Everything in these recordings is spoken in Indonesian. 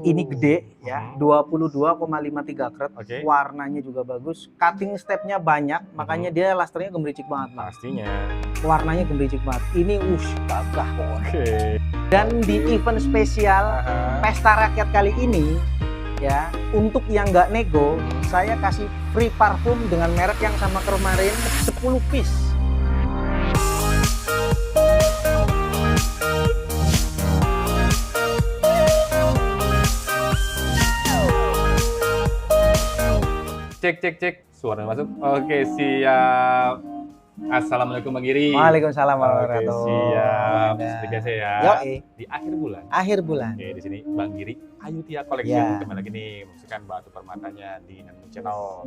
Ini gede ya, 22,53 karat. Warnanya juga bagus. Cutting stepnya banyak, makanya dia lusternya gemericik banget, Bang. Pastinya. Warnanya gemericik banget. Ini gagah pokoknya. Dan di event spesial Pesta Rakyat kali ini ya, untuk yang nggak nego, saya kasih free parfum dengan merek yang sama kemarin 10 piece. Cek. Suara masuk. Oke, siap. Assalamualaikum Bang Giri. Waalaikumsalam warahmatullahi wabarakatuh. Siap. Seperti biasa ya. Yoi. Di akhir bulan. Akhir bulan. Oke, di sini Bang Giri Ayutia Collection kembali lagi nih membersihkan batu permatanya di Nanu Channel.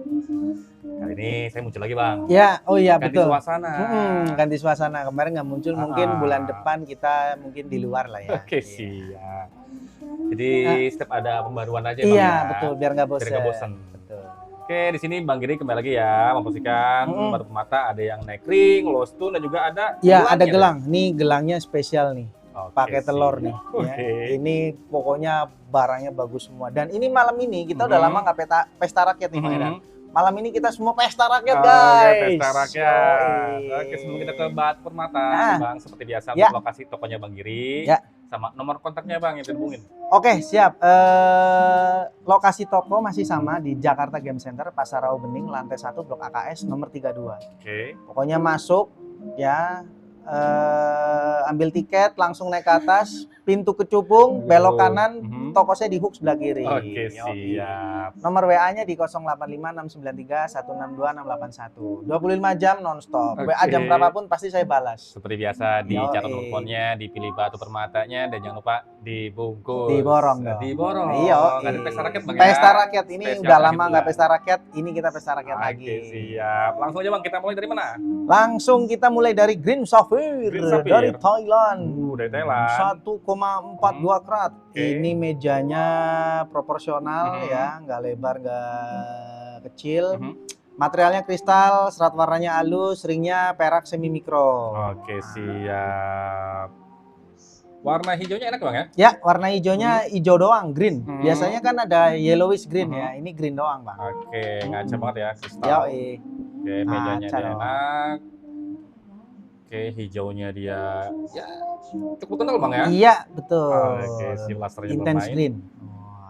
Kali ini saya muncul lagi, Bang. Ya, oh iya ganti betul. Suasana. Ganti suasana. Kemarin nggak muncul, mungkin bulan depan kita mungkin di luar lah ya. Oke, siap. Jadi setiap ada pembaruan aja, Bang. Iya, ya. betul. Biar nggak bosan. Biar nggak bosan. Betul. Oke, di sini Bang Giri kembali lagi ya memposisikan batu permata, ada yang naik ring, low stone, dan juga ada ada gelang. Nih gelangnya spesial nih. Pakai telur nih. Oke. Ya. Ini pokoknya barangnya bagus semua. Dan ini malam ini kita udah lama nggak pesta rakyat nih, Bang Edan. Malam ini kita semua pesta rakyat, guys. Pesta rakyat. Oke, sebelum kita ke batu permata, Bang, seperti biasa untuk lokasi tokonya Bang Giri. Sama nomor kontaknya, Bang, yang dihubungin. Oke, siap. Lokasi toko masih sama di Jakarta Game Center, Pasar Rawa Bening, lantai 1, Blok AKS, nomor 32. Oke. Pokoknya masuk, ya, ambil tiket, langsung naik ke atas, pintu kecubung, belok kanan, toko saya di hook sebelah kiri. Oke, siap. Nomor WA-nya di 085693162681. 25 jam non-stop. WA jam berapapun pasti saya balas. Seperti biasa, dicatat teleponnya, dipilih batu permatanya, dan jangan lupa dibungkus. Diborong dong. Diborong. Iya. Ada pesta rakyat, Bang. Pesta rakyat ini udah lama nggak pesta rakyat. Ini kita pesta rakyat lagi. Oke, siap. Langsung aja, Bang. Kita mulai dari mana? Langsung kita mulai dari Green Sapphire. Dari Thailand. Dari Thailand. 1,42 karat. Ini mejanya proporsional ya, nggak lebar, nggak kecil. Materialnya kristal, serat warnanya halus, ringnya perak semi mikro. Oke, siap. Warna hijaunya enak, Bang ya? Ya, warna hijaunya hijau doang, green. Biasanya kan ada yellowish green ya, ini green doang, Bang. Oke, ngaca banget ya, kristal. Yoi. Oke, mejanya dia enak. Oke, hijaunya dia ya cukup kental, Bang ya? Iya, betul. Oke, si lasernya intense green.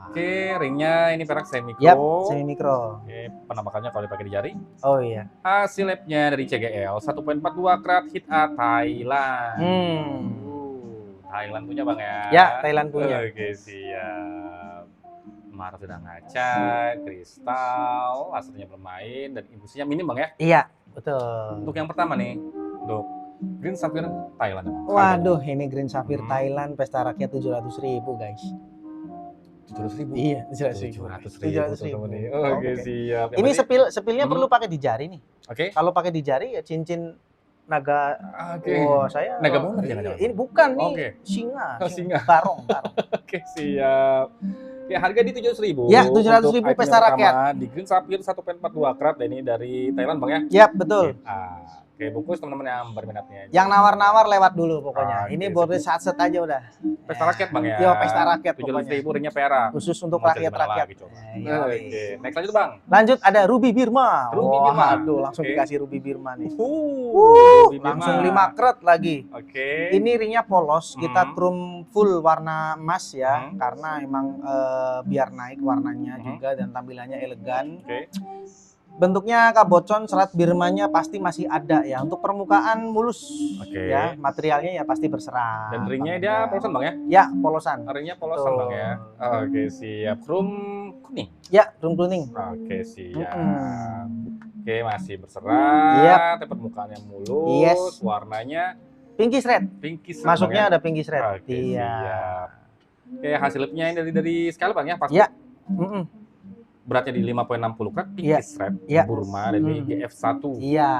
Oke, ringnya ini perak semi mikro. Yap, semi mikro. Oke, penampakannya kalau dipakai di jari. Oh iya. Hasil labnya dari CGL 1,42 karat hit A Thailand. Thailand punya, Bang ya? Ya, Thailand punya. Oke, siap. Marah sudah ngaca, kristal, lasernya bermain, dan infusinya minim, Bang ya? Iya, betul. Untuk yang pertama nih, untuk Green Sapphire Thailand. Waduh, ini Green Sapphire Thailand, pesta rakyat 700.000, guys. 700.000? Iya, 700.000. Oke, siap. Ini sepilnya perlu pakai di jari nih. Oke. Kalau pakai di jari ya cincin naga. Oh, saya naga boner jangan-jangan. Ini bukan nih, singa. Singa. Barong. Oke, siap. Ya, harga di 700.000. Ya, 700.000 pesta rakyat. Di Green Sapphire 1,42 karat, dan ini dari Thailand, Bang ya? Ya, betul. Oke, bungkus teman-teman yang berminatnya. Yang nawar-nawar lewat dulu pokoknya. Ini border set aja udah. Pesta rakyat, Bang ya? Yo, pesta rakyat pokoknya. 700.000 ringnya perak. Khusus untuk rakyat-rakyat. Oke, next lanjut, Bang. Lanjut ada Ruby Birma. Ruby Birma. Aduh, langsung dikasih Ruby Birma nih. Langsung 5 karat lagi. Oke. Ini ringnya polos, kita chrome full warna emas ya, karena emang biar naik warnanya juga dan tampilannya elegan. Oke. Bentuknya kabocon, serat birmanya pasti masih ada ya. Untuk permukaan mulus ya, materialnya ya pasti berserat. Dan ringnya dia polosan, Bang ya? Ya, polosan. Ringnya polosan, Bang ya? Oke, siap. Chrome kuning? Ya, chrome kuning. Oke, siap. Oke, masih berserat, permukaannya mulus, warnanya pinkish red. Masuknya ada pinkish red. Oke, siap. Oke, hasil labnya ini dari scale, Bang ya? Pas ya. Beratnya di 5,60 karat, pinkish red, Burma, dan ini GF1. Iya.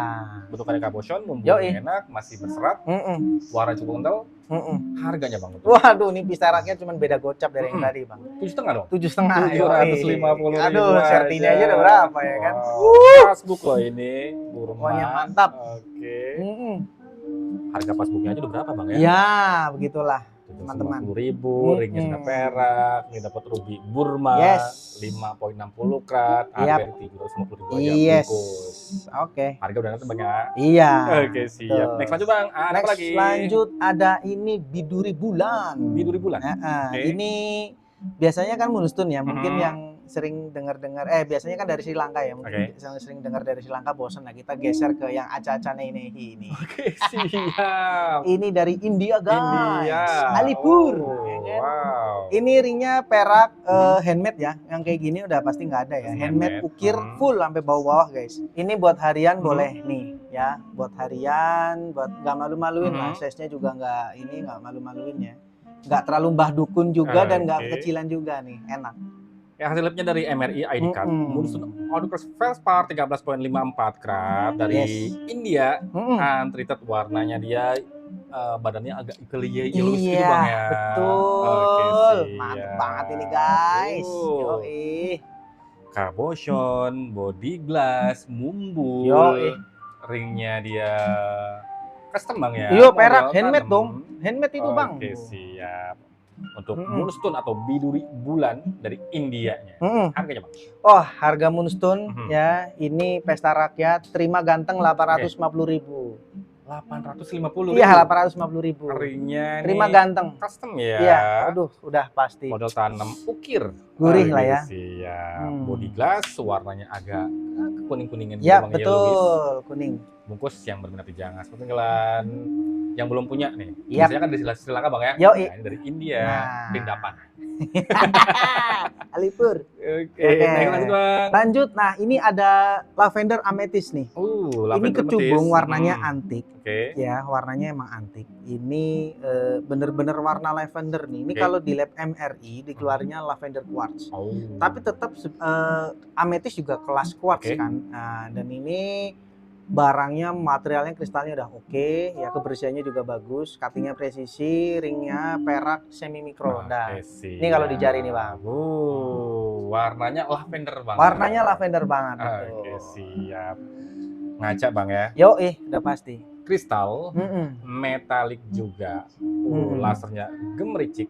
Bentukannya kaboshon, bumbunya enak, masih berserat, warna cukup kental. Harganya, Bang? Waduh, ini pesta rakyat cuma beda gocap dari yang tadi, Bang. 7,5 dong? 7,5. 750.000. Aduh, sertinya aja udah berapa ya kan? Passbook loh ini, Burma. Pokoknya mantap. Oke. Harga passbooknya aja udah berapa, Bang ya? Ya, begitulah. teman-teman. 50.000, ringnya sudah perak, ini dapat ruby Burma, 5.60 karat, harga di 750.000 aja bungkus. Oke. Harga udah nanti Bang ya? Iya. Oke, siap. Next lanjut Bang, ada apa lagi? Lanjut ada ini biduri bulan. Biduri bulan? Ini biasanya kan moonstone ya, mungkin yang sering dengar-dengar, biasanya kan dari Sri Lanka ya, mungkin sering dengar dari Sri Lanka bosan lah, kita geser ke yang aca-aca nehi ini. Oke, siap. Ini dari India guys, India. Alipur. Wow. Ini ringnya perak handmade ya, yang kayak gini udah pasti nggak ada ya, handmade ukir full sampai bawah-bawah guys. Ini buat harian boleh nih ya, buat harian, buat nggak malu-maluin lah, size-nya juga nggak malu-maluin ya. Nggak terlalu mbah dukun juga dan nggak kecilan juga nih, enak. Yang hasilnya dari MRI ID card, Moonstone Outcross Feldspar 13.54 karat dari India, untreated, warnanya dia badannya agak kelia yellow gitu Bang ya. Betul. Mantap banget ini guys. Carbotion, body glass, mumbul, ringnya dia custom Bang ya. Iya, perak handmade dong. Handmade itu Bang. Oke, siap. Untuk moonstone atau biduri bulan dari Indianya. Harganya Bang? Oh, harga moonstone ya, ini pesta rakyat terima ganteng 850.000. 850.000. Iya, 850.000. Ringnya terima ganteng. Custom ya. Iya, aduh, udah pasti. Model tanam ukir. Gurih lah ya. Siap. Body glass, warnanya agak kuning-kuningan gitu ya, Bang. Betul, kuning. Bungkus yang berminat jangan ketinggalan. Yang belum punya nih, biasanya kan di Sri Lanka Bang ya. Nah, ini dari India, Pindapan. Alipur. Oke, lanjut Bang. Lanjut, nah ini ada lavender amethyst nih. Ini kecubung, warnanya antik. Ya, warnanya emang antik. Ini bener-bener warna lavender nih. Ini kalau di lab MRI dikeluarnya lavender quartz. Tapi tetap amethyst juga kelas quartz kan. Nah, dan ini barangnya, materialnya, kristalnya udah oke, ya kebersihannya juga bagus, cuttingnya presisi, ringnya perak semi mikro. Ini kalau di jari nih Bang. Warnanya lavender banget. Warnanya lavender banget. Oke, siap. Ngaca Bang ya. Udah pasti. Kristal, metalik juga. Lasernya gemericik.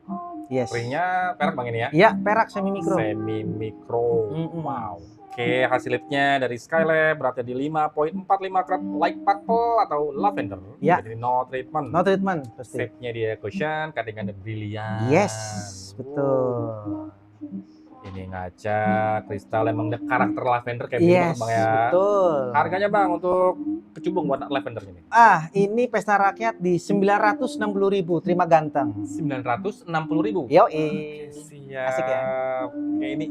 Ringnya perak Bang ini ya? Iya, perak semi mikro. Semi mikro. Wow. Oke, hasilnya dari Skylab berarti di 5.45 karat light purple atau lavender. Jadi no treatment. No treatment, pasti. Shape-nya dia cushion, cutting-nya brilian. Yes, betul. Ini ngaca, kristal emang karakter lavender kayak gini Bang ya. Betul. Harganya Bang untuk kecubung warna lavender ini? Ini pesta rakyat di 960.000, terima ganteng. 960.000. Siap. Asik ya. Oke, ini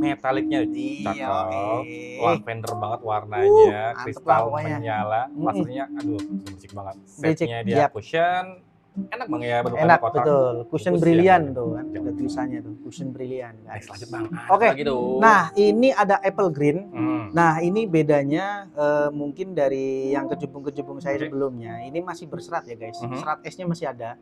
metaliknya cakep, lavender banget warnanya, kristal menyala, lasernya aduh berisik banget. Setnya dia cushion, enak Bang ya, enak kotak. Betul, cushion brilian tuh kan, ada tulisannya tuh, cushion brilian. Lanjut Bang. Oke, nah ini ada apple green. Nah ini bedanya mungkin dari yang kecubung-kecubung saya sebelumnya, ini masih berserat ya guys, serat esnya masih ada.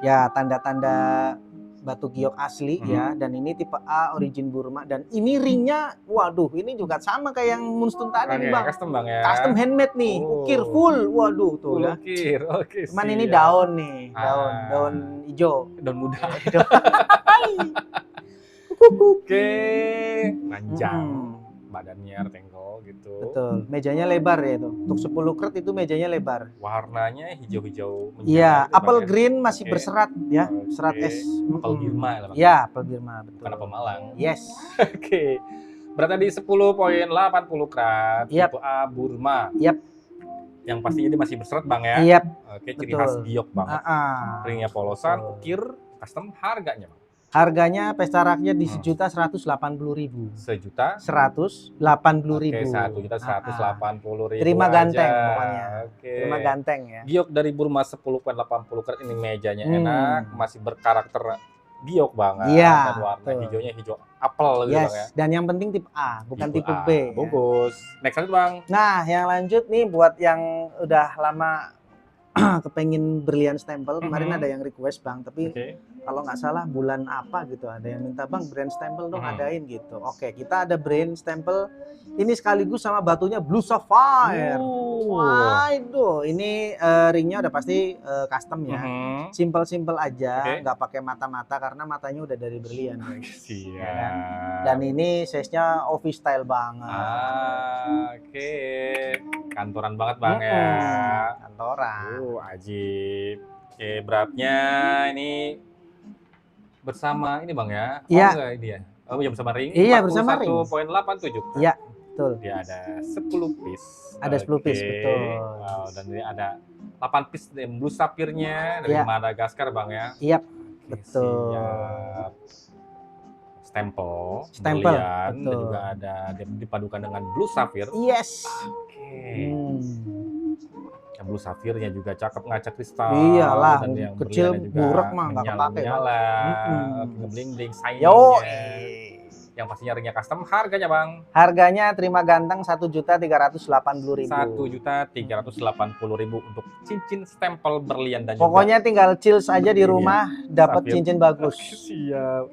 Ya tanda-tanda batu giok asli ya, dan ini tipe A origin Burma, dan ini ringnya waduh ini juga sama kayak yang moonstone tadi nih Bang. Custom Bang ya. Custom handmade nih, ukir full. Waduh tuh ya. Ukir. Oke. Cuman ini daun nih, daun hijau, daun muda. Oke, panjang. Badannya rectangle gitu. Betul. Mejanya lebar ya itu. Untuk 10 karat itu mejanya lebar. Warnanya hijau-hijau. Iya, apple green masih berserat ya, serat es. Apel Birma ya. Iya, apel Birma betul. Bukan apel Malang. Yes. Oke. Berarti di 10.80 karat. Tipe A Burma. Yang pastinya dia masih berserat Bang ya. Oke, ciri khas giok banget. Ringnya polosan, ukir, custom. Harganya Bang? Harganya pesta rakyat di 1.180.000. 1.180.000. Oke, 1.180.000. Terima ganteng pokoknya. Terima ganteng ya. Giok dari Burma 10.80 karat, ini mejanya enak, masih berkarakter giok banget. Dan warna hijaunya hijau apel gitu Bang ya. Dan yang penting tipe A, bukan tipe B. Bagus. Next lanjut Bang. Nah, yang lanjut nih buat yang udah lama kepengen berlian stempel. Kemarin ada yang request Bang, tapi kalau nggak salah bulan apa gitu ada yang minta Bang brand stempel dong adain gitu. Oke, kita ada brand stempel ini sekaligus sama batunya Blue Sapphire. Waduh, ini ringnya udah pasti custom ya. Simple aja, nggak pakai mata-mata karena matanya udah dari berlian guys. Ya kan? Dan ini size-nya office style banget. Kantoran banget Bang ya. Kantoran. Ajib. Beratnya ini bersama ini Bang ya. Iya. Ini ya. Ya bersama ring. Iya, bersama ring. 41,87. Iya, betul. Dia ada 10 piece. Ada 10 piece, betul. Wow, dan ini ada 8 piece Blue Sapphire-nya dari Madagaskar Bang ya. Iya, betul. Siap. Stempel, berlian, dan juga ada dipadukan dengan Blue Sapphire. Yes. Blue Sapphire-nya juga cakep, ngaca kristal. Iyalah, dan yang kecil burek mah nggak kepake. Ngeblinding, sayangnya. Yang pastinya ringnya custom. Harganya Bang? Harganya terima ganteng 1.380.000. 1.380.000 untuk cincin stempel berlian dan pokoknya juga tinggal chills aja di rumah dapat cincin bagus. Siap.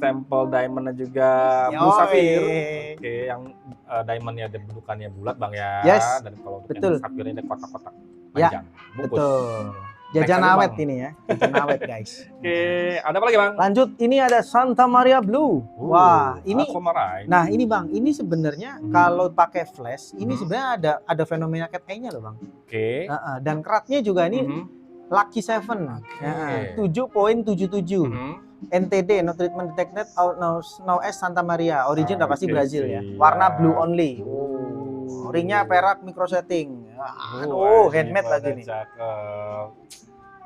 Stempel diamond juga Blue Sapphire. Yang diamondnya ada bentukannya bulat Bang ya. Yes. Dan kalau betul. Sapphire ini kotak-kotak panjang. Bungkus. Betul. Jajan awet ini ya, jajan awet guys. Ada apa lagi Bang? Lanjut, ini ada Santa Maria Blue. Wah, ini. Nah ini Bang, ini sebenarnya kalau pakai flash, ini sebenarnya ada fenomena cat eye-nya loh Bang. Dan keratnya juga ini Lucky 7, 7.77. NTD, no treatment detected, now as Santa Maria. Origin udah pasti Brazil ya. Warna blue only. Ringnya perak micro setting. Handmade lagi nih.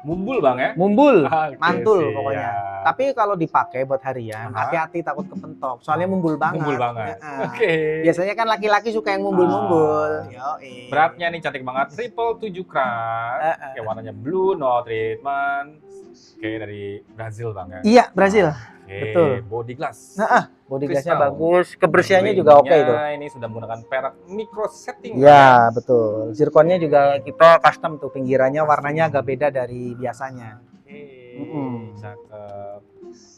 Mumbul Bang ya? Mumbul, mantul pokoknya. Tapi kalau dipakai buat harian, hati-hati takut kepentok. Soalnya mumbul banget. Mumbul banget. Biasanya kan laki-laki suka yang mumbul-mumbul. Beratnya nih cantik banget, 777 karat. Warnanya blue, no treatment. Dari Brazil Bang ya? Iya, Brazil. Betul. Body glass. Body glassnya bagus, kebersihannya juga oke itu. Ini sudah menggunakan perak micro setting. Ya, betul. Zirkonnya juga kita custom tuh, pinggirannya warnanya agak beda dari biasanya. Cakep.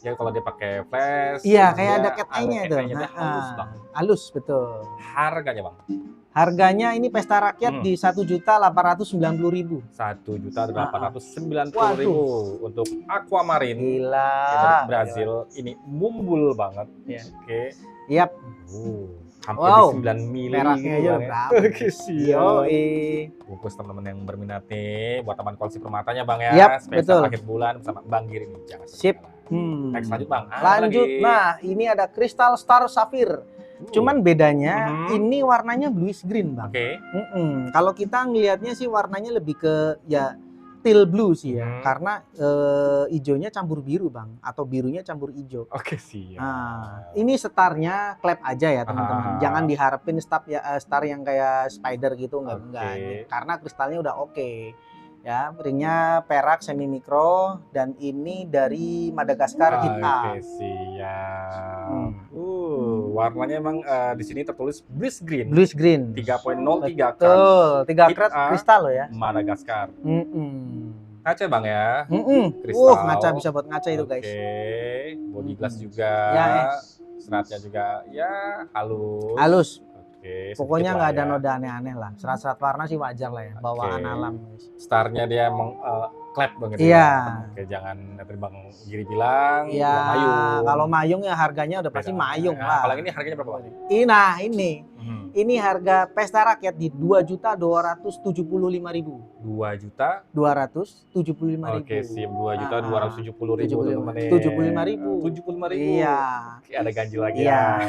Ya kalau dia pakai flash. Iya, kayak ada cat eye-nya itu. Halus Bang. Halus, betul. Harganya Bang? Harganya ini pesta rakyat di 1.890.000. 1.890.000 untuk aquamarine. Gila. Dari Brazil. Ini mumbul banget. Yap. Hampir 9 mili. Meraknya aja berapa? Siap. Bungkus teman-teman yang berminat nih buat teman koleksi permatanya Bang ya. Spesial akhir bulan bersama Bang Giri nih. Jangan sip. Next lanjut Bang. Lanjut. Nah, ini ada Crystal Star Sapphire. Cuman bedanya ini warnanya bluish green Bang. Kalau kita ngelihatnya sih warnanya lebih ke ya teal blue sih ya, karena hijaunya campur biru Bang, atau birunya campur hijau. Siap. Nah, ini starnya klep aja ya teman-teman. Jangan diharapin star yang kayak spider gitu, enggak. Karena kristalnya udah oke. Ya, ringnya perak semi mikro dan ini dari Madagaskar hitam. Siap. Warnanya emang di sini tertulis bluish green. 3.03 karat. Betul, 3 karat kristal loh ya. Madagaskar. Ngaca Bang ya. Kristal. Ngaca bisa buat ngaca itu guys. Body glass juga. Seratnya juga ya halus. Pokoknya nggak ada noda aneh-aneh lah. Serat-serat warna sih wajar lah ya, bawaan alam. Starnya dia emang klep banget. Jangan tadi Bang Giri bilang. Mayung. Kalau mayung ya harganya udah pasti mayung lah. Kalau ini harganya berapa Bang? Ini harga pesta rakyat di 2.275.000. 2.275.000. Oke, sip. 2.270.000. 75.000. Iya. Ada ganjil lagi ya.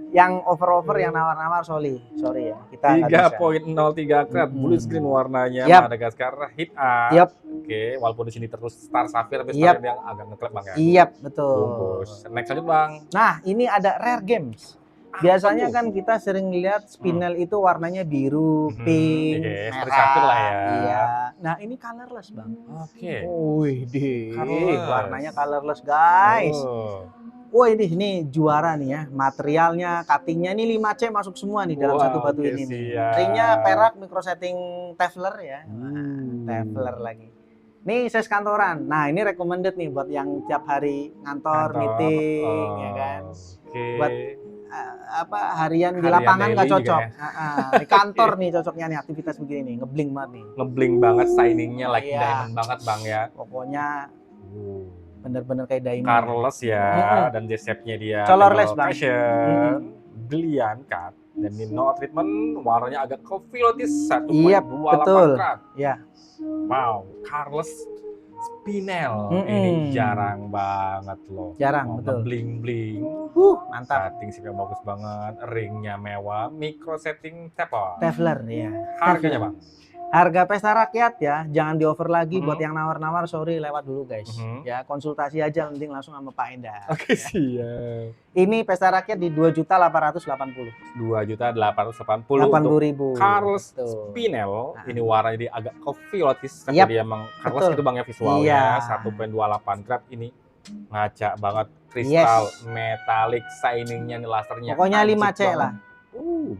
Yang over yang nawar-nawar sorry ya. Kita 3.03 karat bluish green warnanya Madagaskar hitam. Oke, walaupun di sini terus Star Sapphire tapi starnya dia agak ngeklep Bang ya. Betul. Next lanjut Bang. Nah, ini ada Rare Games. Biasanya kan kita sering lihat spinel itu warnanya biru, pink, merah lah ya. Iya. Nah, ini colorless Bang. Warnanya colorless guys. Wah ini juara nih ya, materialnya, cuttingnya ini 5C masuk semua nih dalam satu batu ini nih. Ringnya perak micro setting Tefler ya, Tefler lagi. Nih size kantoran, nah ini recommended nih buat yang tiap hari kantor meeting, ya kan. Buat harian di lapangan nggak cocok. Di kantor nih cocoknya nih aktivitas begini, ngebling banget nih. Ngebling banget, shiningnya like diamond banget bang ya. Pokoknya bener-bener kayak diamond. Carless ya, dan shape-nya dia. Colorless bang. Brilliant cut. Dan ini no treatment, warnanya agak coffee lotus 1.28 karat. Iya. Wow, Carless Spinel. Ini jarang banget loh. Jarang, betul. Bling-bling. Mantap. Setting sih bagus banget, ringnya mewah, micro setting Tefler ya. Harganya bang? Harga pesta rakyat ya, jangan di over lagi buat yang nawar-nawar, sorry lewat dulu guys. Ya konsultasi aja, mending langsung sama Pak Endar. Oke siap. Ini pesta rakyat di 2.880.000. 2.880.000. Carless Spinel, ini warnanya dia agak coffee lotus, tapi dia emang Carless itu bang ya visualnya. 1.28 karat ini ngaca banget, kristal, metalik, shiningnya nih lasernya. Pokoknya 5C lah.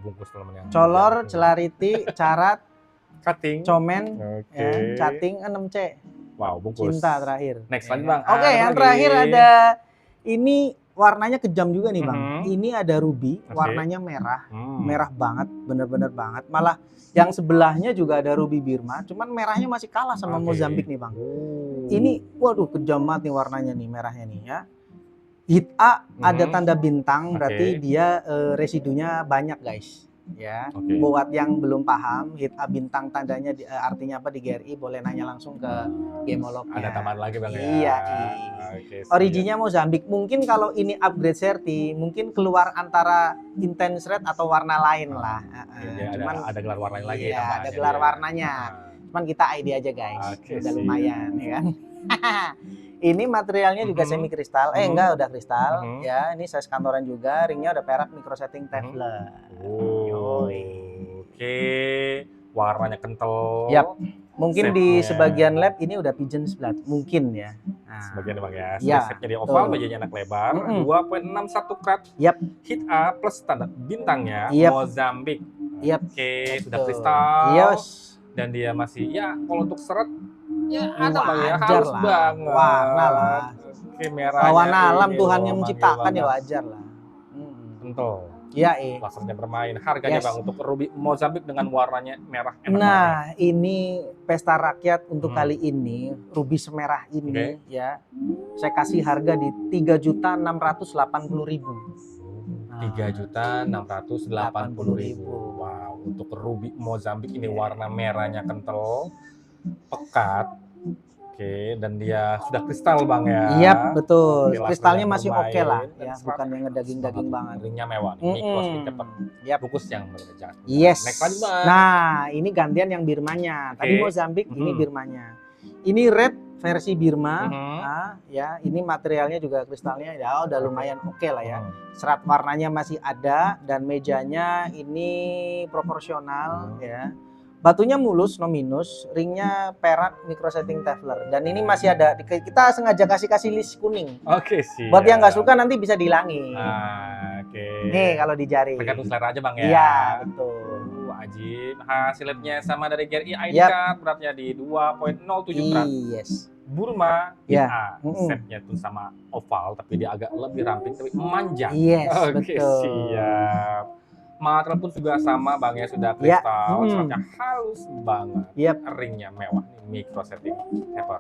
Bungkus teman-teman. Color, celariti, carat, cutting, comen, cutting 6C. Wow, bungkus. Cinta terakhir. Next lagi bang. Oke, yang terakhir ada ini warnanya kejam juga nih bang. Ini ada ruby, warnanya merah, merah banget, bener-bener banget. Malah yang sebelahnya juga ada ruby Birma, cuman merahnya masih kalah sama Mozambik nih bang. Ini, waduh, kejam banget nih warnanya nih, merahnya nih ya. Hit A ada tanda bintang, berarti dia residunya banyak guys. Ya, buat yang belum paham, hit A bintang tandanya artinya apa di GRI, boleh nanya langsung ke gemolognya. Ada tambahan lagi bang ya? Iya. Originnya Mozambik. Mungkin kalau ini upgrade serti, mungkin keluar antara intense red atau warna lain lah. Cuman ada gelar warnanya lagi. Iya, ada gelar warnanya. Cuman kita ID aja guys, udah lumayan ya kan. Ini materialnya juga semi kristal, enggak udah kristal, ya. Ini size kantoran juga, ringnya udah perak micro setting Tefler. Oke, warnanya kental. Yap. Mungkin di sebagian lab ini udah pigeon splat, mungkin ya. Nah, sebagian bang ya. Shape-nya di oval, bajanya anak lebar, 2.61 karat. Hit A plus tanda bintangnya Mozambik. Oke, sudah kristal. Dan dia masih ya kalau untuk seret ya ada bang ya, halus banget. Warna lah. Oke, merahnya. Warna alam Tuhan yang menciptakan ya wajar lah. Tentu. Iya, lasernya bermain. Harganya bang untuk ruby Mozambik dengan warnanya merah enak. Nah, ini pesta rakyat untuk kali ini, ruby semerah ini ya. Saya kasih harga di 3.680.000. 3.680.000. Wow, untuk ruby Mozambik ini warna merahnya kental, pekat. Oke, dan dia sudah kristal bang ya. Iya betul. Kristalnya masih oke lah, ya, bukan yang ngedaging-daging banget. Ringnya mewah, micro cepet. Bungkus yang berjalan. Yes. Next lagi bang. Nah, ini gantian yang Birmanya. Tadi Mozambik, ini Birmanya. Ini red versi Birma. Ya, ini materialnya juga kristalnya ya udah lumayan oke lah ya. Serat warnanya masih ada dan mejanya ini proporsional ya. Batunya mulus, no minus, ringnya perak micro setting Tefler, dan ini masih ada. Kita sengaja kasih list kuning. Oke sih. Buat yang nggak suka nanti bisa dihilangin. Nih kalau di jari. Tergantung selera aja bang ya. Iya betul. Wajib. Hasilnya sama dari GRI ID card, beratnya di 2.07 karat. Yes. Burma, shape-nya tuh sama oval, tapi dia agak lebih ramping, tapi manjang. Yes, Oke, siap. Material pun juga sama bang ya, sudah kristal, seratnya halus banget, ringnya mewah, ini micro setting Tefler.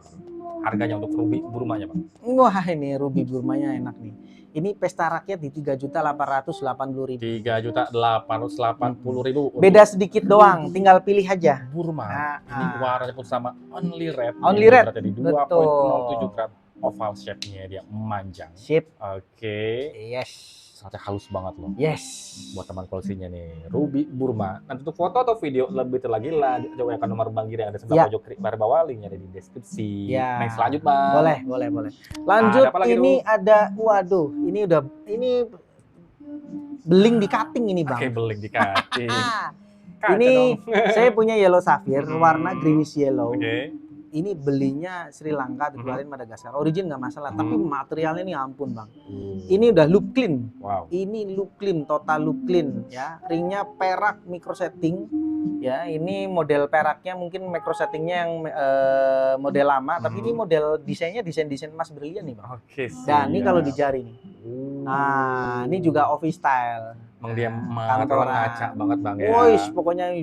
Harganya untuk ruby Burmanya bang? Wah ini ruby Burmanya enak nih. Ini pesta rakyat di 3.880.000. 3.880.000. Beda sedikit doang, tinggal pilih aja. Burma, ini warnanya pun sama, only red. Only red. Berarti di 2.07 karat, oval shape-nya dia memanjang. Sip. Oke. Yes. Seratnya halus banget loh. Yes. Buat teman koleksinya nih, ruby Burma. Nanti untuk foto atau video lebih lagi lah, coba ya nomor Bang Giri yang ada sebelah pojok bawah, linknya ada di deskripsi. Next lanjut bang. Boleh. Lanjut ini ada, waduh, ini beling di cutting ini bang. Oke, beling di cutting. Ini saya punya yellow sapphire, warna greenish yellow. ini belinya Sri Lanka, dikeluarin Madagaskar. Origin nggak masalah, tapi materialnya ini ampun bang. Ini udah loop clean. Wow. Ini loop clean, total loop clean ya. Ringnya perak micro setting. Ya, ini model peraknya mungkin micro settingnya yang model lama, tapi ini model desainnya desain Mas Brilian nih bang. Oke. Dan ini kalau di jari nih. Nah, ini juga office style. Emang dia ngaca banget bang ya. Wois, pokoknya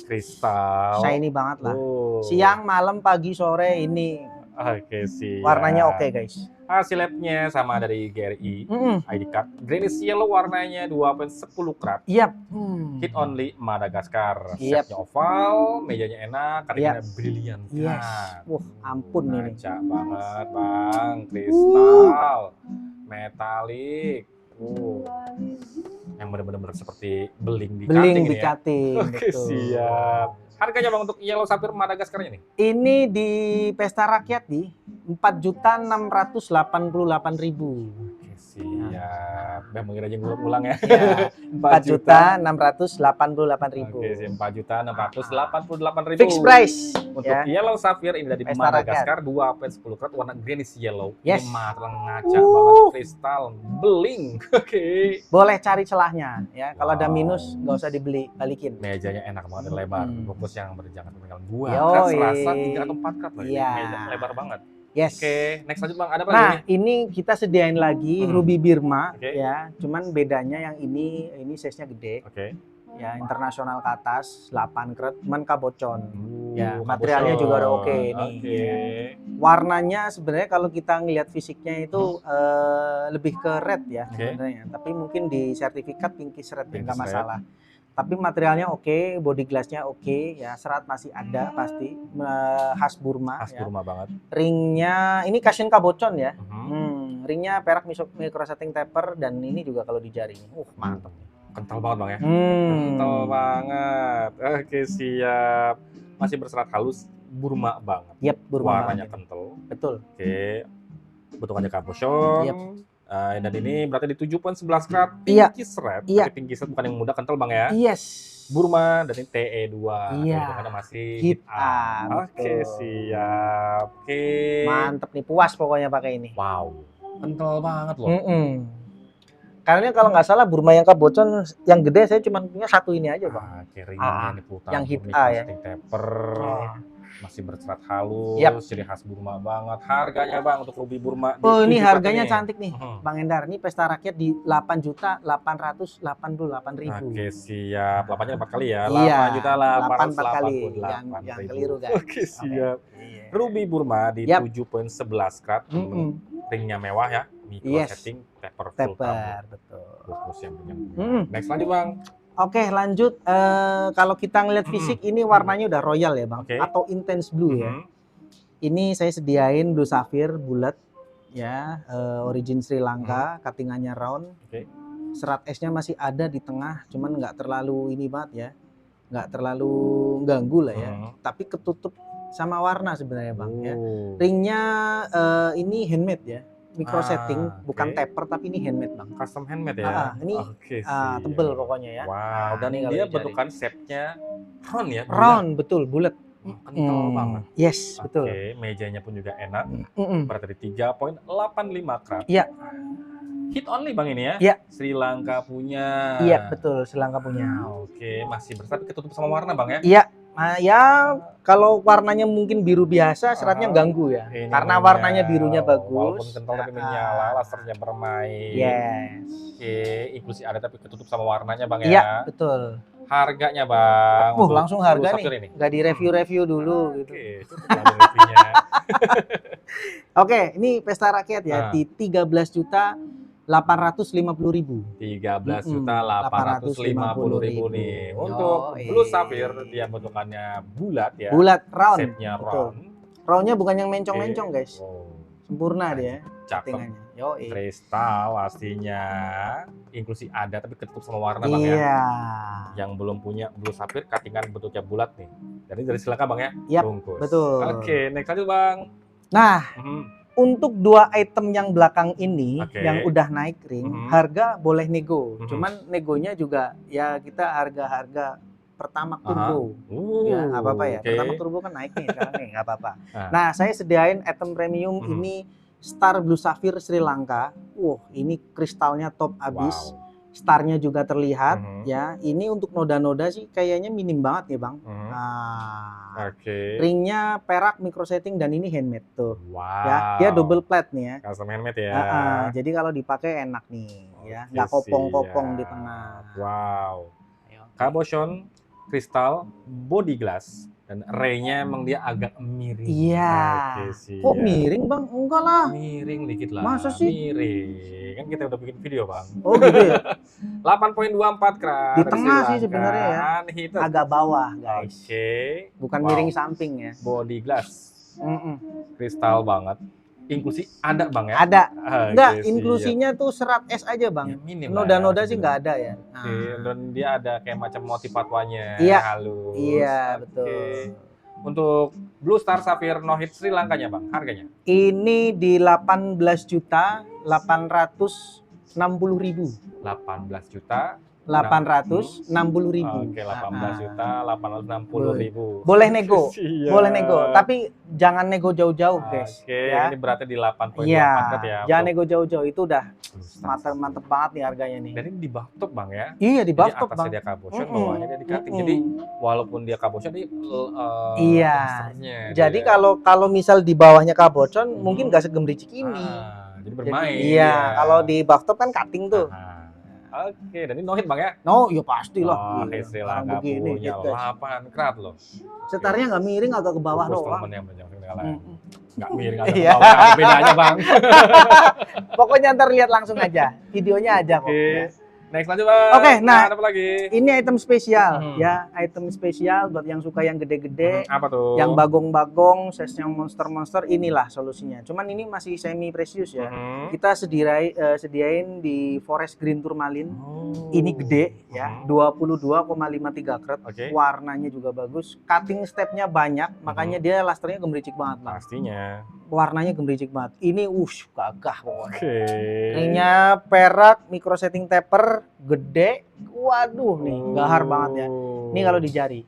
kristal. shiny banget lah. Siang, malam, pagi, sore ini. Oke sih. Warnanya oke guys. Hasil labnya sama dari GRI ID card. Greenish yellow warnanya 2.10 karat. Yap. Hit only Madagaskar. Shape-nya oval, mejanya enak, karetnya brilian. Yes. Wah, ampun ini. Ngaca banget bang, kristal, metalik. Yang benar-benar seperti beling di cutting di cutting. Oke, siap. Harganya bang untuk yellow sapphire Madagaskarnya nih? Ini di Pesta Rakyat di 4.688.000. Oke, siap. Udah mengira aja ngulang ya. 4.688.000. Oke, 4.688.000. Fixed price. Untuk yellow sapphire ini dari Madagaskar 2.10 karat warna greenish yellow. Yes. Ini matang ngaca banget, kristal, beling. Oke. Boleh cari celahnya ya. Kalau ada minus nggak usah dibeli, balikin. Mejanya enak banget, lebar. Bungkus yang berjangan tinggal 2 Yo, karat serasa 3 atau 4 karat loh. Iya. Meja lebar banget. Yes. Oke, next lanjut bang. Ada apa nah, lagi? ini kita sediain lagi Ruby Birma Oke. ya. Cuman bedanya yang ini size-nya gede. Oke. Ya, internasional ke atas 8 karat, cuman kabocon. Ya, Kabocon. materialnya juga udah oke nih. Oke. Warnanya sebenarnya kalau kita ngelihat fisiknya itu lebih ke red ya sebenarnya. Tapi mungkin di sertifikat pinkish red ya, nggak masalah. Tapi materialnya oke, body glassnya oke, ya serat masih ada pasti, khas Burma. Khas Burma banget. Ringnya ini Kashin kabocon ya. Ringnya perak micro setting taper dan ini juga kalau di jari. Mantap. Kental banget bang ya. Kental banget. Oke, siap. Masih berserat halus, Burma banget. Yap, Burma. Warnanya kental. Betul. Oke. Bentukannya kabocon. Yap. Dan ini berarti di 7.11 karat pinkish red. Iya. Tapi pinkish red bukan yang muda, kental bang ya. Yes. Burma dan ini TE2. Iya. Bentukannya masih hitam. Oke, siap. Oke. Mantep nih, puas pokoknya pakai ini. Wow. Kental banget loh. Karena kalau nggak salah Burma yang kabocon yang gede saya cuma punya satu ini aja bang. Ringnya ini putar. Yang hit A ya. Taper. Masih berserat halus, jadi khas Burma banget. Harganya bang untuk Ruby Burma. Ini harganya cantik nih, Bang Endar. Ini Pesta Rakyat di 8.888.000. Oke, siap. 8-nya 4 kali ya. Iya, 8 kali. Yang ribu. keliru guys. Oke, siap. Ruby Burma di 7.11 karat. Ringnya mewah ya. Micro setting, taper full betul. Fokus yang punya. Next lanjut bang. Oke, lanjut. Kalau kita ngeliat fisik ini warnanya udah royal ya bang, atau intense blue ya. Ini saya sediain blue sapphire bulat ya, origin Sri Lanka, cuttingannya round. Serat esnya masih ada di tengah, cuman nggak terlalu ini banget ya, nggak terlalu ganggu lah ya. Tapi ketutup sama warna sebenarnya bang ya. Ringnya ini handmade ya. Micro setting, bukan taper tapi ini handmade bang. Custom handmade ya? Ini tebel pokoknya ya. Wow, dan dia bentukan shape-nya round ya? Round, betul, bulat. Kental banget. Yes, betul. Oke, mejanya pun juga enak. Berarti 3.85 karat. Iya. Hit only bang ini ya? Iya. Sri Lanka punya. Iya, betul, Sri Lanka punya. Oke, masih bersatu ketutup sama warna bang ya? Iya. Nah, ya kalau warnanya mungkin biru biasa, seratnya ganggu ya. Karena warnanya birunya bagus. Walaupun kental tapi menyala, lasernya bermain. Yes. Oke, inklusi ada tapi ketutup sama warnanya bang ya. Iya, betul. Harganya bang. Langsung harga nih. Nggak di review dulu gitu. Oke, coba reviewnya. Oke, ini Pesta Rakyat ya di 13.850.000. 13.850.000 nih. Untuk blue sapphire dia bentukannya bulat ya. Bulat, round. Shape-nya round. Roundnya bukan yang mencong-mencong guys. Sempurna dia. Cakep. Kristal pastinya. Inklusi ada tapi ketutup sama warna bang ya. Iya. Yang belum punya blue sapphire cuttingan bentuknya bulat nih. Jadi dari Sri Lanka bang ya. Yap, bungkus. betul. Oke, next lanjut bang. Nah. Untuk 2 item yang belakang ini yang udah naik ring, harga boleh nego. Cuman negonya juga ya kita harga-harga Pertamax Turbo. Ya, nggak apa-apa ya. Pertamax Turbo kan naik nih sekarang nih, nggak apa-apa. Nah, saya sediain item premium ini Star Blue Sapphire Sri Lanka. Ini kristalnya top abis. Starnya juga terlihat ya. Ini untuk noda-noda sih kayaknya minim banget ya bang. Ringnya perak micro setting dan ini handmade tuh. Ya, dia double plate nih ya. Custom handmade ya. Jadi kalau dipakai enak nih ya, nggak kopong-kopong di tengah. Cabochon kristal body glass. Dan ray-nya emang dia agak miring. Iya. Kok miring bang? Enggak lah. Miring dikit lah. Masa sih? Miring. Kan kita udah bikin video bang. Oh gitu ya? 8.24 karat. Di tengah sih sebenarnya ya. Agak bawah guys. Bukan miring samping ya. Body glass. Kristal banget. Inklusi ada bang ya? Ada. Enggak, inklusinya tuh serat es aja bang. Ya, noda-noda sih nggak ada ya. Dan dia ada kayak macam motif fatwanya. Iya. Halus. Iya betul. Untuk Blue Star Sapphire No Hit Sri Lankanya bang, harganya? Ini di 18.860.000. 18 juta. 860.000. Oke, 18.860.000. Boleh nego, boleh nego. Tapi jangan nego jauh-jauh, guys. Ya. Ini berarti di 8.4 ya. Jangan nego jauh-jauh, itu udah mantep banget nih harganya nih. Dan ini di buff top bang ya? Iya di buff top bang. Atasnya dia cabochon, bawahnya dia di cutting. Jadi walaupun dia cabochon, ini jadi kalau misal di bawahnya cabochon, mungkin gak segemericik ini. Jadi bermain. Iya, kalau di buff top kan cutting tuh. Oke, dan ini no hit bang ya? No, ya pasti lah. Sri Lanka punya 8 karat loh. Setarnya nggak miring, agak ke bawah doang. Nggak miring, agak ke bawah. Beda aja bang. Pokoknya ntar lihat langsung aja, videonya aja kok. Next lanjut bang. Oke, nah apa lagi? Ini item spesial ya, item spesial buat yang suka yang gede-gede, apa tuh? Yang bagong-bagong, size yang monster-monster, inilah solusinya. Cuman ini masih semi precious ya. Kita sediain di Forest Green Tourmaline. Ini gede ya, 22,53 karat. Warnanya juga bagus, cutting stepnya banyak, makanya dia lusternya gemericik banget bang. Pastinya. Warnanya gemericik banget. Ini gagah pokoknya. Ringnya perak, micro setting taper, gede. Waduh nih, gahar banget ya. Ini kalau di jari.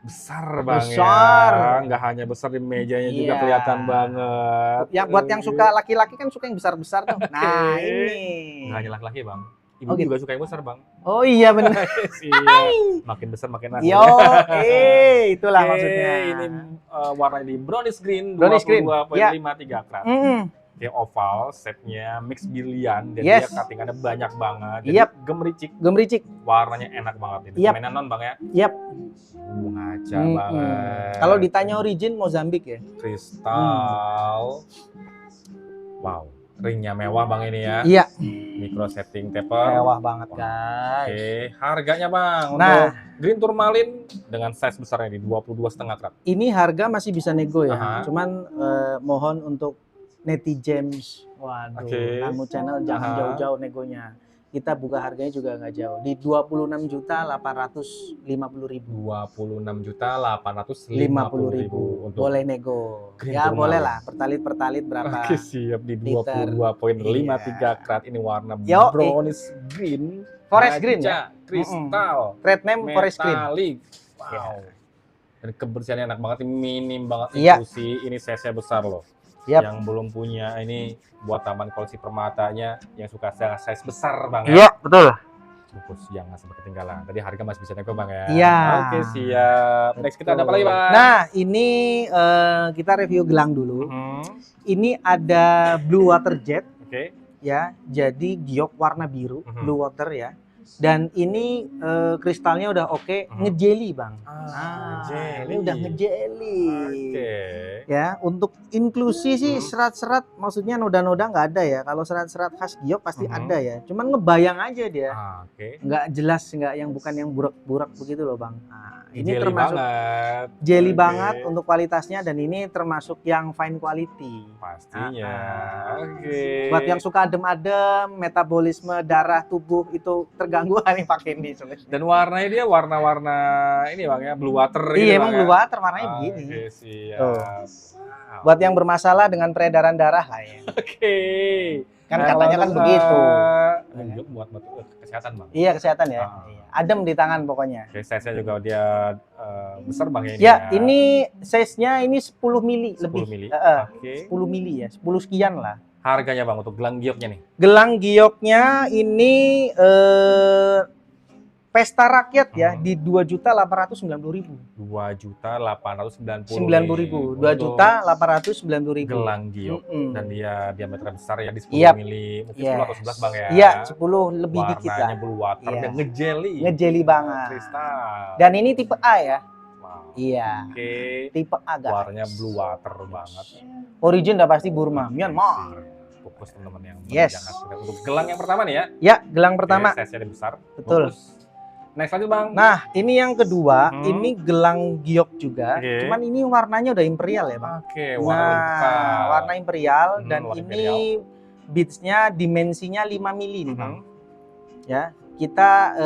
Besar bang ya. Nggak hanya besar di mejanya juga kelihatan banget. Ya buat yang suka laki-laki kan suka yang besar-besar tuh. Nah ini. Nggak hanya laki-laki bang. Ibu juga suka yang besar bang. Oh iya benar. Makin besar makin enak. Itulah maksudnya. Ini warnanya di brownish green. 22,53 karat. Dia oval, shape-nya mix brilliant, dan dia cutting-annya banyak banget. Jadi gemericik. Warnanya enak banget ini. Mainan non bang ya? Ngaca banget. Kalau ditanya origin Mozambik ya? Kristal. Wow. Ringnya mewah bang ini ya. Iya. Micro setting taper. Mewah banget guys. Harganya bang untuk Green Tourmaline dengan size besarnya di 22,5 karat. Ini harga masih bisa nego ya. Cuman mohon untuk netizens, Namu Channel jangan jauh-jauh negonya. Kita buka harganya juga nggak jauh di 26.850.000. 26.850.000 untuk boleh nego. Ya boleh lah, pertalit berapa? Siap di 22,53 karat. Ini warna brownish green, forest green ya, kristal, trade name forest green. Wow. Dan kebersihannya enak banget, minim banget inklusi. Ini size-nya besar loh. Yang belum punya ini buat taman koleksi permatanya yang suka size besar bang ya. Iya betul. Fokus jangan sampai ketinggalan. Tadi harga masih bisa nego bang ya. Iya. Oke siap. Next kita ada apa lagi bang? Nah ini kita review gelang dulu. Ini ada Blue Water Jet. Ya, jadi giok warna biru, Blue Water ya. Dan ini kristalnya udah ngejeli bang. Ini udah ngejeli. Ya, untuk inklusi sih serat-serat, maksudnya noda-noda nggak ada ya. Kalau serat-serat khas giok pasti ada ya. Cuman ngebayang aja dia. Nggak jelas, nggak yang bukan yang burak-burak begitu loh bang. Ini jelly termasuk banget. Jelly banget untuk kualitasnya, dan ini termasuk yang fine quality. Pastinya. Buat yang suka adem-adem, metabolisme darah tubuh itu terganggu nih pakai ini. Dan warnanya dia warna-warna ini bang ya, blue water. Iya emang blue water warnanya begini. Siap. Buat yang bermasalah dengan peredaran darah lah ya. Kan katanya kan begitu. buat kesehatan bang. Iya kesehatan ya. Adem di tangan pokoknya. Oke, size-nya juga dia besar bang ya ini. Ya, ini size-nya ini 10 mili 10 lebih. mili. 10 mili ya, 10 sekian lah. Harganya bang untuk gelang gioknya nih? Gelang gioknya ini pesta rakyat ya di 2.890.000. 2.890.000. 2.890.000. Gelang giok dan dia diameter besar ya di 10 mili, mungkin 10 atau 11 bang ya. Iya, 10 lebih dikit lah. Warnanya blue water dan ngejeli. Ngejeli banget. Kristal. Dan ini tipe A ya. Wow. Iya. Oke. Tipe A guys. Warnanya blue water banget. Origin udah pasti Burma, Myanmar. Fokus teman-teman yang Yes. untuk gelang yang pertama nih ya. Ya, gelang pertama. Size-nya besar. Betul. Fokus. Next lanjut bang. Nah, ini yang kedua, ini gelang giok juga. Cuman ini warnanya udah imperial ya bang. Oke, warna imperial dan warna ini beads-nya dimensinya 5 mili nih bang. Ya, kita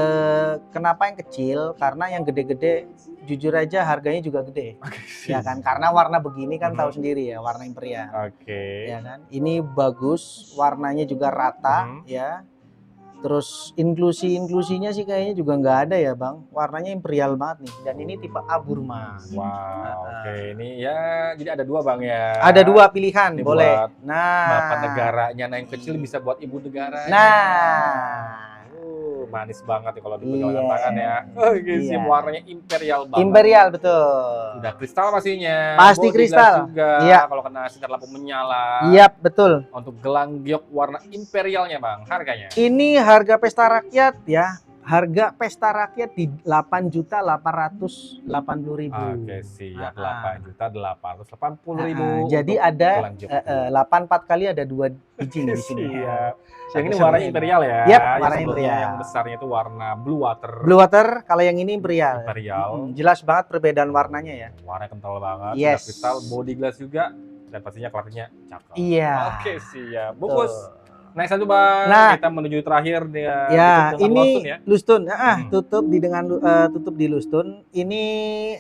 kenapa yang kecil? Karena yang gede-gede jujur aja harganya juga gede. Ya kan, karena warna begini kan tahu sendiri ya, warna imperial. Ya kan, ini bagus, warnanya juga rata ya. Terus inklusinya sih kayaknya juga nggak ada ya bang. Warnanya imperial banget nih. Dan ini tipe A Burma. Wow, oke. Ini ya jadi ada dua bang ya. Ada dua pilihan, ini boleh. Nah, bapak negaranya, nah yang kecil bisa buat ibu negara. Nah, manis banget ya kalau dipegang tangan ya. Sih warnanya imperial banget. Imperial betul. Udah kristal pastinya. Pasti kristal. Juga. Iya. Kalau kena sinar lampu menyala. Iya betul. Untuk gelang giok warna imperialnya bang, harganya? Ini harga pesta rakyat ya. Harga pesta rakyat di 8.880.000. Oke siap, 8.880.000. Jadi ada 84 kali ada 2 biji di sini. Yang ini warna imperial ya. Yap, warna imperial. Yang besarnya itu warna blue water. Blue water, kalau yang ini imperial. Imperial. Jelas banget perbedaan warnanya ya. Warna kental banget. Yes. Kristal, body glass juga, dan pastinya klarirnya cakep. Iya. Oke siap. Bungkus. Next satu bang, kita menuju terakhir dia. Ya, ini lustun, tutup di lustun. Ini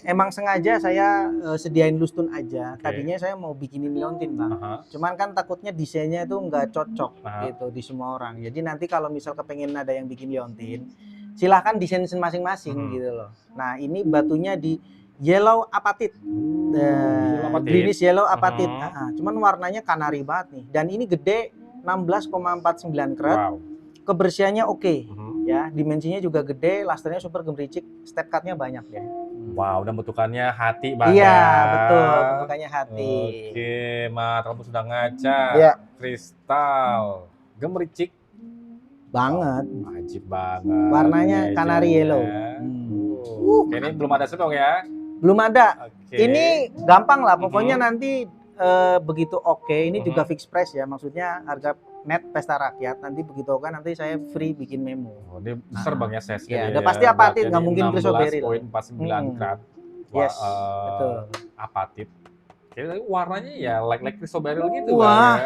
emang sengaja saya sediain lustun aja. Tadinya saya mau bikinin liontin bang, cuman kan takutnya desainnya itu nggak cocok gitu di semua orang. Jadi nanti kalau misal kepengen ada yang bikin liontin, silahkan desain masing-masing gitu loh. Nah ini batunya di yellow apatit, greenish yellow apatit. Cuman warnanya kanari banget nih, dan ini gede. 16,49 karat. Kebersihannya oke. Ya, dimensinya juga gede, lasternya super gemericik, step cut-nya banyak ya. Wow, dan bentukannya hati banget. Iya, betul, bentukannya hati. Oke, Mat, kamu sudah ngaca. Ya. Kristal, gemericik banget. Wajib banget. Warnanya kanari yellow. Oke, ini belum ada sedong ya? Belum ada. Ini gampang lah, pokoknya nanti begitu ini juga fixed price ya, maksudnya harga net pesta rakyat. Nanti begitu nanti saya free bikin memo. Dia besar bang ya size-nya. Ya, udah pasti apatit, nggak mungkin chrysoberyl. 16,49 karat. Yes, betul. Apatit. Kayaknya warnanya ya like chrysoberyl gitu. Wah.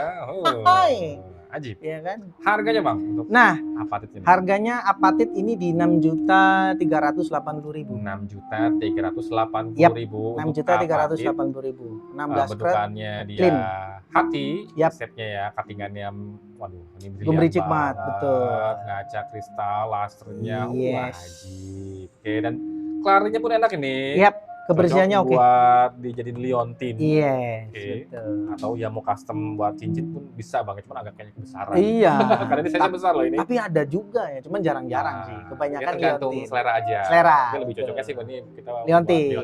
Ajib. Iya kan? Harganya bang untuk apatit ini? Harganya apatit ini di 6.380.000. 6.380.000. Yep, 6.380.000. 16 bentukannya dia clean. hati, setnya ya, cuttingannya, waduh ini gemericik banget, betul. Ngaca kristal, lasternya, yes. Wajib. Oke, dan klarirnya pun enak ini. Yap. Kebersihannya oke. Buat dijadiin liontin. Iya. Atau ya mau custom buat cincin pun bisa bang, cuma agak kayaknya kebesaran. Iya. Karena ini size besar loh ini. Tapi ada juga ya, cuman jarang-jarang sih. Kebanyakan tergantung liontin. Selera aja. Selera. Tapi lebih cocoknya sih ini kita liontin.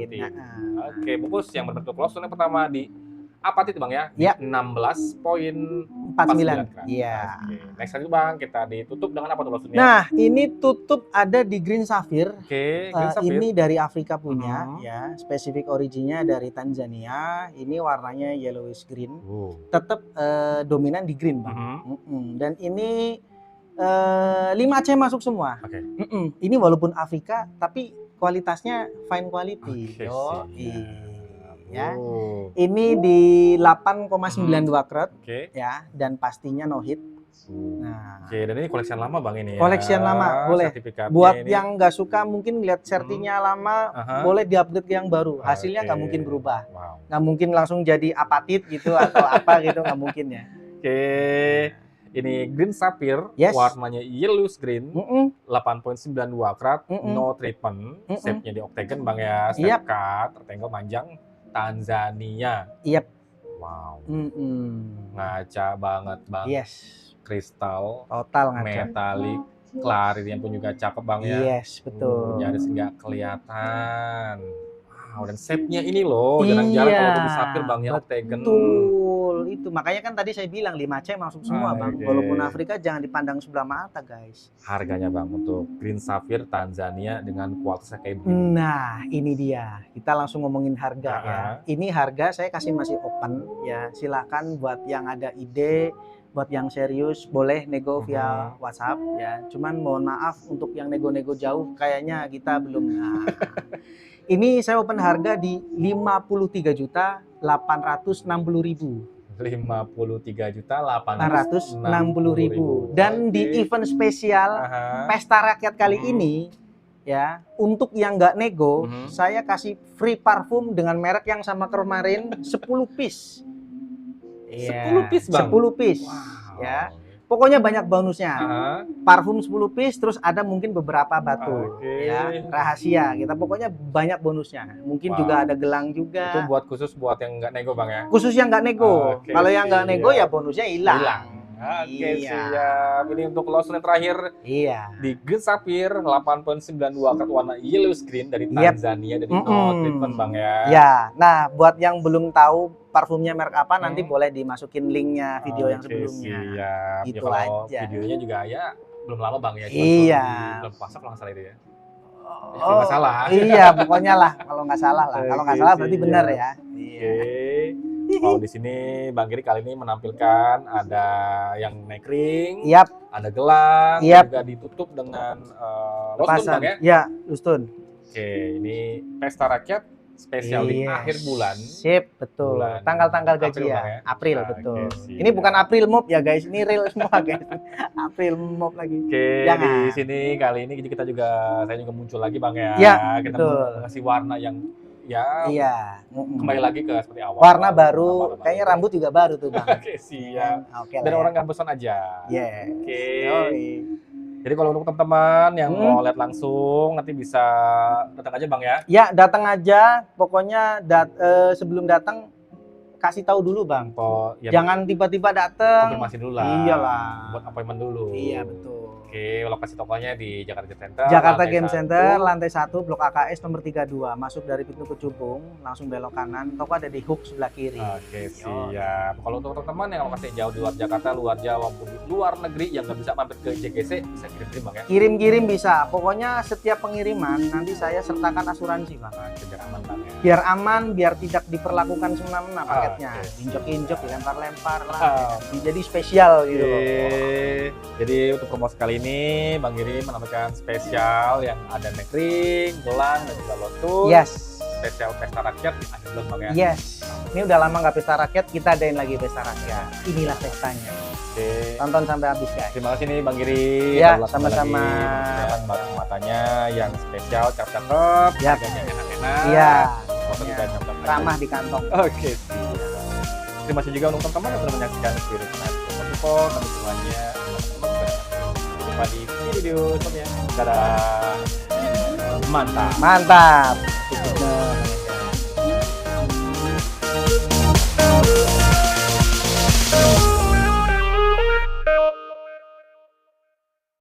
Oke, bungkus yang berbentuk lobster yang pertama di apatit bang ya? Iya. 16,49. Iya. Next lagi bang, kita ditutup dengan apa tuh lobsternya? Nah, ini tutup ada di green sapphire. Oke, green sapphire. Ini dari Afrika punya ya, spesifik originnya dari Tanzania. Ini warnanya yellowish green. Tetap dominan di green bang. Dan ini 5C masuk semua. Ini walaupun Afrika tapi kualitasnya fine quality. Ya. Ini di 8,92 karat ya, dan pastinya no hit. Nah, dan ini koleksian lama bang ini ya. Koleksian lama, boleh. Buat yang nggak suka mungkin lihat sertinya lama, boleh diupdate ke yang baru. Hasilnya nggak mungkin berubah. Nggak mungkin langsung jadi apatit gitu atau apa gitu, nggak mungkin ya. Ini green sapphire, warnanya yellowish green, 8.92 karat, no treatment, shape-nya di octagon bang ya, step cut, rectangle panjang, Tanzania. Wow, ngaca banget bang. Kristal, total ngaca. Metalik, klarirnya pun juga cakep bang ya. Betul. Nyaris nggak kelihatan. Wow, dan shape-nya ini loh, jarang-jarang kalau untuk sapphire bang ya, octagon. Betul, itu makanya kan tadi saya bilang 5C masuk semua bang. Walaupun Afrika jangan dipandang sebelah mata guys. Harganya bang untuk green sapphire Tanzania dengan kualitasnya kayak begini. Nah ini dia, kita langsung ngomongin harga ya. Ini harga saya kasih masih open ya, silakan buat yang ada ide, buat yang serius boleh nego via WhatsApp ya. Cuman mohon maaf untuk yang nego-nego jauh kayaknya kita belum. Ini saya open harga di 53.860.000. 53.860.000. Dan di event spesial Pesta Rakyat kali ini ya, untuk yang nggak nego, saya kasih free parfum dengan merek yang sama kemarin 10 piece. 10 piece bang? 10 piece. Wow. Ya. Pokoknya banyak bonusnya. Parfum 10 piece, terus ada mungkin beberapa batu. Ya, rahasia. Kita pokoknya banyak bonusnya. Mungkin juga ada gelang juga. Itu buat khusus buat yang nggak nego bang ya? Khusus yang nggak nego. Kalau yang nggak nego ya bonusnya hilang. Siap. Ini untuk lotion yang terakhir. Di green sapphire 8.92 karat warna yellowish green dari Tanzania, dari no treatment bang ya. Nah buat yang belum tahu parfumnya merek apa, nanti boleh dimasukin linknya video yang sebelumnya. Itu aja. Videonya juga ya belum lama bang ya. Belum puasa kalau nggak salah itu ya. Nggak salah. Pokoknya lah kalau nggak salah lah. Kalau nggak salah berarti benar ya. Di sini Bang Giri kali ini menampilkan ada yang neck ring, ada gelang, juga ditutup dengan lustun bang ya? Iya, lustun. Oke, ini Pesta Rakyat spesial di akhir bulan. Sip, betul. Tanggal-tanggal gaji ya. April, betul. Ini bukan April Mop ya guys, ini real semua guys. April Mop lagi. Oke, di sini kali ini kita juga, saya juga muncul lagi bang ya. Kita ngasih warna yang kembali lagi ke seperti awal. Warna baru, kayaknya rambut juga baru tuh bang. Siap. Dan orang nggak bosan aja. Jadi kalau untuk teman-teman yang mau lihat langsung, nanti bisa datang aja bang ya? Ya, datang aja. Pokoknya sebelum datang kasih tahu dulu bang. Jangan tiba-tiba datang. Konfirmasi dulu lah. Iyalah. Buat appointment dulu. Iya betul. Oke, lokasi tokonya di Jakarta Game Center. Jakarta Game Center, lantai 1, Blok AKS nomor 32. Masuk dari pintu Kecubung, langsung belok kanan. Toko ada di hook sebelah kiri. Oke, siap. Kalau untuk teman-teman yang lokasi jauh di luar Jakarta, luar Jawa, maupun di luar negeri yang nggak bisa mampir ke JGC, bisa kirim-kirim bang ya? Kirim-kirim bisa. Pokoknya setiap pengiriman nanti saya sertakan asuransi bang. Biar aman bang ya? Biar aman, biar tidak diperlakukan semena-mena paketnya. Injok-injok, dilempar-lempar lah. Jadi spesial gitu loh. Jadi untuk promosi kali ini Bang Giri menampilkan spesial yang ada neck ring, gelang, dan juga lostun. Spesial Pesta Rakyat di akhir bulan bang ya? Ini udah lama nggak Pesta Rakyat, kita adain lagi Pesta Rakyat. Inilah pestanya. Tonton sampai habis guys. Terima kasih nih Bang Giri. Sama-sama. Batu matanya yang spesial, cakep-cakep, harganya enak-enak. Ramah di kantong. Oke. Terima kasih juga untuk teman-teman yang sudah menyaksikan video ini. Sampai semuanya. Jumpa di video selanjutnya. Dadah. Mantap.